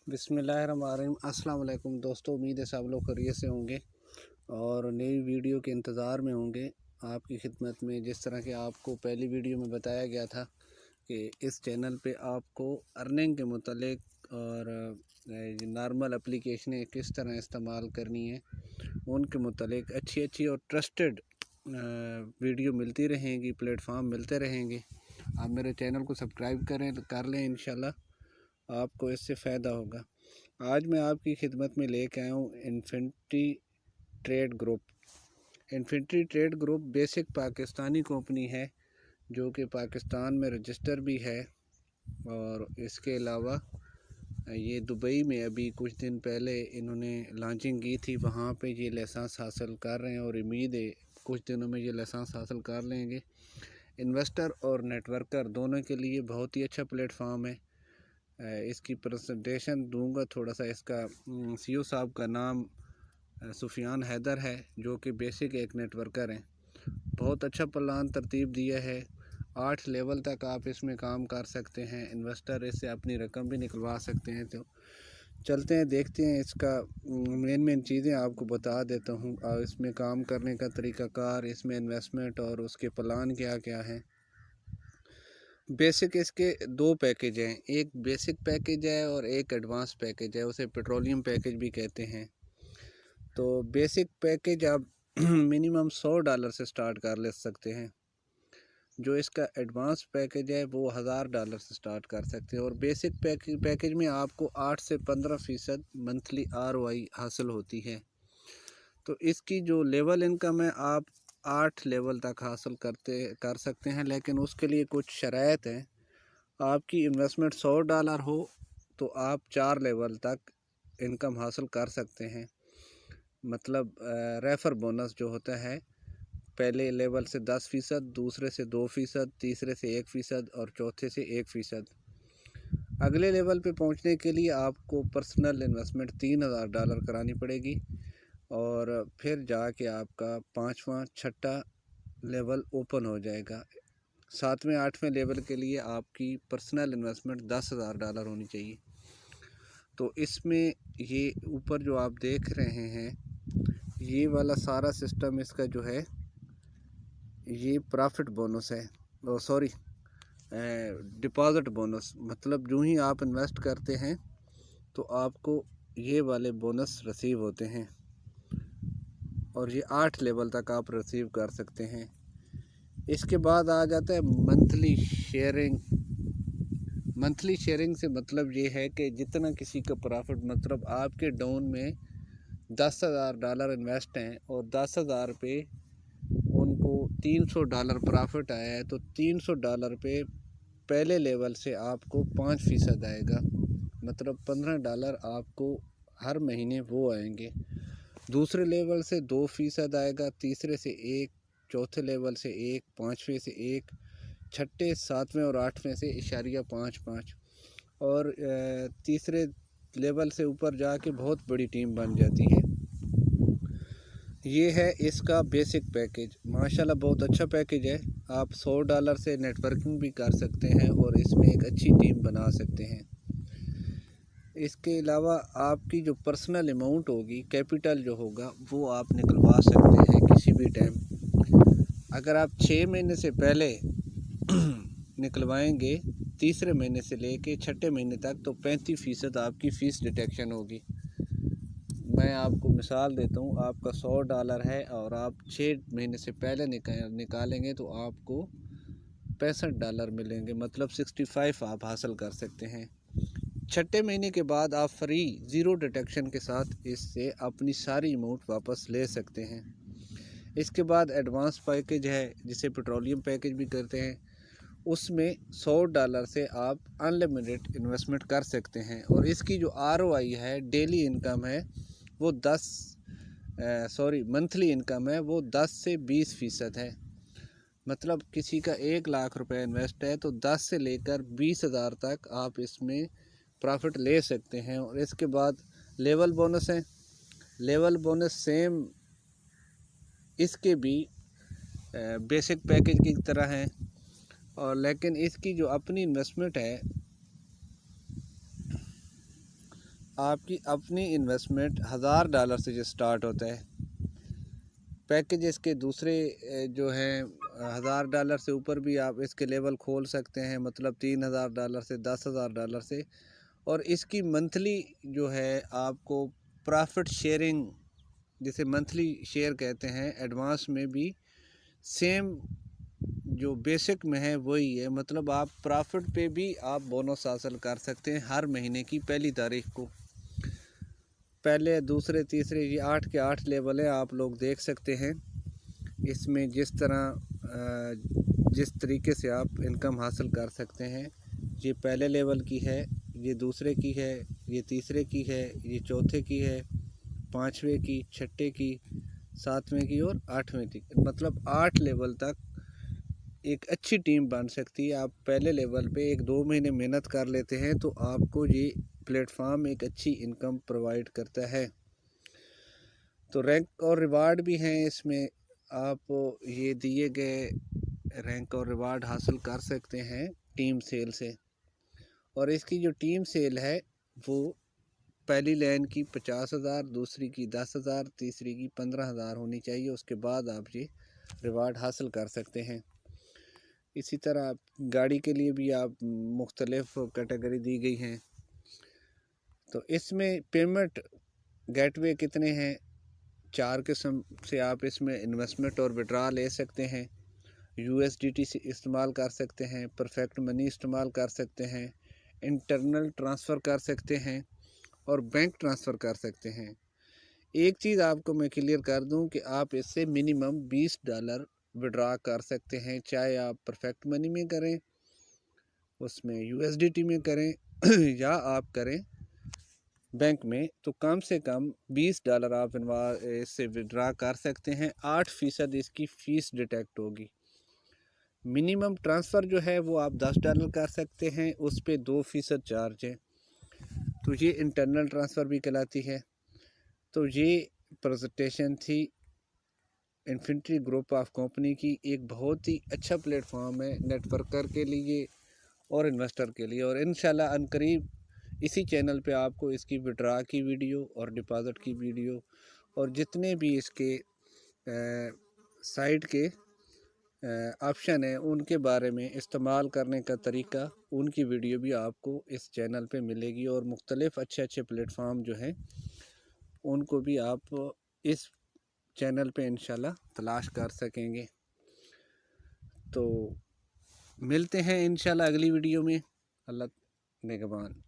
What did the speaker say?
बिस्मिल्लाहिर्रहमानिर्रहीम। अस्सलाम वालेकुम दोस्तों, उम्मीद है सब लोग खैरियत से होंगे और नई वीडियो के इंतज़ार में होंगे आपकी खिदमत में। जिस तरह के आपको पहली वीडियो में बताया गया था कि इस चैनल पे आपको अर्निंग के मुतालिक और नॉर्मल एप्लीकेशनें किस तरह इस्तेमाल करनी है उनके मुतालिक अच्छी और ट्रस्टेड वीडियो मिलती रहेंगी, प्लेटफॉर्म मिलते रहेंगे। आप मेरे चैनल को सब्सक्राइब कर लें, इंशाल्लाह आपको इससे फ़ायदा होगा। आज मैं आपकी खिदमत में लेके आया हूँ infinity trade group. Infinity trade group basic Pakistani company है जो कि पाकिस्तान में रजिस्टर भी है और इसके अलावा ये दुबई में अभी कुछ दिन पहले इन्होंने लॉन्चिंग की थी। वहाँ पे ये लाइसेंस हासिल कर रहे हैं और उम्मीद है कुछ दिनों में ये लाइसेंस हासिल कर लेंगे। इन्वेस्टर और नेटवर्कर दोनों के लिए बहुत ही अच्छा प्लेटफॉर्म है। इसकी प्रेजेंटेशन दूंगा थोड़ा सा। इसका सीईओ साहब का नाम सुफियान हैदर है जो कि बेसिक एक नेटवर्कर हैं। बहुत अच्छा प्लान तरतीब दिया है। 8 लेवल तक आप इसमें काम कर सकते हैं। इन्वेस्टर इससे अपनी रकम भी निकलवा सकते हैं। तो चलते हैं, देखते हैं। इसका मेन चीज़ें आपको बता देता हूँ। इसमें काम करने का तरीक़ाकार, इसमें इन्वेस्टमेंट और उसके प्लान क्या क्या हैं। बेसिक इसके 2 पैकेज हैं, एक बेसिक पैकेज है और एक एडवांस पैकेज है, उसे पेट्रोलियम पैकेज भी कहते हैं। तो बेसिक पैकेज आप मिनिमम $100 से स्टार्ट कर ले सकते हैं। जो इसका एडवांस पैकेज है वो $1000 से स्टार्ट कर सकते हैं। और बेसिक पैकेज में आपको 8 से 15% मंथली ROI हासिल होती है। तो इसकी जो लेवल इनकम है आप 8 लेवल तक हासिल कर सकते हैं, लेकिन उसके लिए कुछ शराइत हैं। आपकी इन्वेस्टमेंट $100 हो तो आप 4 लेवल तक इनकम हासिल कर सकते हैं। मतलब रेफर बोनस जो होता है, पहले लेवल से 10%, दूसरे से 2%, तीसरे से 1% और चौथे से 1%। अगले लेवल पे पहुंचने के लिए आपको पर्सनल इन्वेस्टमेंट $3000 करानी पड़ेगी और फिर जाके आपका 5वां 6ठा लेवल ओपन हो जाएगा। 7वें 8वें लेवल के लिए आपकी पर्सनल इन्वेस्टमेंट $10,000 होनी चाहिए। तो इसमें ये ऊपर जो आप देख रहे हैं ये वाला सारा सिस्टम इसका जो है ये प्रॉफिट बोनस है, सॉरी डिपॉज़िट बोनस। मतलब जो ही आप इन्वेस्ट करते हैं तो आपको ये वाले बोनस रिसीव होते हैं और ये 8 लेवल तक आप रिसीव कर सकते हैं। इसके बाद आ जाता है मंथली शेयरिंग। मंथली शेयरिंग से मतलब ये है कि जितना किसी का प्रॉफिट, मतलब आपके डाउन में $10,000 इन्वेस्ट हैं और 10,000 पे उनको $300 प्रॉफिट आया है, तो $300 पे पहले लेवल से आपको 5% आएगा। मतलब $15 आपको हर महीने वो आएंगे। दूसरे लेवल से 2% आएगा, तीसरे से 1, चौथे लेवल से 1, 5वें से 1, 6ठे 7वें और 8वें से .55 और तीसरे लेवल से ऊपर जाके बहुत बड़ी टीम बन जाती है। ये है इसका बेसिक पैकेज। माशाल्लाह बहुत अच्छा पैकेज है। आप $100 से नेटवर्किंग भी कर सकते हैं और इसमें एक अच्छी टीम बना सकते हैं। इसके अलावा आपकी जो पर्सनल अमाउंट होगी, कैपिटल जो होगा, वो आप निकलवा सकते हैं किसी भी टाइम। अगर आप 6 महीने से पहले निकलवाएंगे, तीसरे महीने से लेके 6ठे महीने तक, तो 35% आपकी फ़ीस डिटेक्शन होगी। मैं आपको मिसाल देता हूँ, आपका $100 है और आप 6 महीने से पहले निकालेंगे तो आपको $65 मिलेंगे। मतलब 65 आप हासिल कर सकते हैं। 6ठे महीने के बाद आप फ्री ज़ीरो डिटेक्शन के साथ इससे अपनी सारी अमाउंट वापस ले सकते हैं। इसके बाद एडवांस पैकेज है जिसे पेट्रोलियम पैकेज भी करते हैं। उसमें $100 से आप अनलिमिटेड इन्वेस्टमेंट कर सकते हैं और इसकी जो ROI है, डेली इनकम है, वो मंथली इनकम है वो 10 से 20% है। मतलब किसी का 1 लाख रुपए इन्वेस्ट है तो 10 से लेकर 20,000 तक आप इसमें प्रॉफिट ले सकते हैं। और इसके बाद लेवल बोनस है। लेवल बोनस सेम इसके भी बेसिक पैकेज की तरह है, और लेकिन इसकी जो अपनी इन्वेस्टमेंट है आपकी अपनी इन्वेस्टमेंट $1000 से जो स्टार्ट होता है। पैकेज इसके दूसरे जो हैं $1000 से ऊपर भी आप इसके लेवल खोल सकते हैं, मतलब $3000 से $10,000 से। और इसकी मंथली जो है आपको प्रॉफिट शेयरिंग, जिसे मंथली शेयर कहते हैं, एडवांस में भी सेम जो बेसिक में है वही है। मतलब आप प्रॉफिट पे भी आप बोनस हासिल कर सकते हैं हर महीने की पहली तारीख को। पहले, दूसरे, तीसरे, ये 8 के 8 लेवल है, आप लोग देख सकते हैं। इसमें जिस तरीके से आप इनकम हासिल कर सकते हैं, ये पहले लेवल की है, ये दूसरे की है, ये तीसरे की है, ये चौथे की है, पाँचवें की, छठे की, सातवें की और आठवें की। मतलब 8 लेवल तक एक अच्छी टीम बन सकती है। आप पहले लेवल पे 1-2 महीने मेहनत कर लेते हैं तो आपको ये प्लेटफॉर्म एक अच्छी इनकम प्रोवाइड करता है। तो रैंक और रिवार्ड भी हैं इसमें। आप ये दिए गए रैंक और रिवार्ड हासिल कर सकते हैं टीम सेल से। और इसकी जो टीम सेल है वो पहली लाइन की 50,000, दूसरी की 10,000, तीसरी की 15,000 होनी चाहिए। उसके बाद आप ये रिवार्ड हासिल कर सकते हैं। इसी तरह आप गाड़ी के लिए भी आप मुख्तलिफ कैटेगरी दी गई हैं। तो इसमें पेमेंट गेटवे कितने हैं, 4 किस्म से आप इसमें इन्वेस्टमेंट और विड्रा ले सकते हैं। USDT से इस्तेमाल कर सकते हैं, परफेक्ट मनी इस्तेमाल कर सकते हैं, इंटरनल ट्रांसफ़र कर सकते हैं और बैंक ट्रांसफ़र कर सकते हैं। एक चीज़ आपको मैं क्लियर कर दूं कि आप इससे मिनिमम $20 विड्रा कर सकते हैं, चाहे आप परफेक्ट मनी में करें, उसमें USDT में करें या आप करें बैंक में। तो कम से कम $20 आप इससे विड्रा कर सकते हैं। 8% इसकी फ़ीस डिटेक्ट होगी। मिनिमम ट्रांसफ़र जो है वो आप $10 कर सकते हैं, उस पर 2% चार्ज है। तो ये इंटरनल ट्रांसफ़र भी कहलाती है। तो ये प्रेजेंटेशन थी इन्फिनिटी ग्रुप ऑफ कंपनी की। एक बहुत ही अच्छा प्लेटफॉर्म है नेटवर्कर के लिए और इन्वेस्टर के लिए। और इंशाल्लाह अनकरीब इसी चैनल पे आपको इसकी विड्रा की वीडियो और डिपॉज़िट की वीडियो और जितने भी इसके साइट के ऑप्शन है उनके बारे में, इस्तेमाल करने का तरीका, उनकी वीडियो भी आपको इस चैनल पे मिलेगी। और मुख्तलिफ़ अच्छे प्लेटफॉर्म जो हैं उनको भी आप इस चैनल पे इंशाल्लाह तलाश कर सकेंगे। तो मिलते हैं इंशाल्लाह अगली वीडियो में। अल्लाह निगहबान।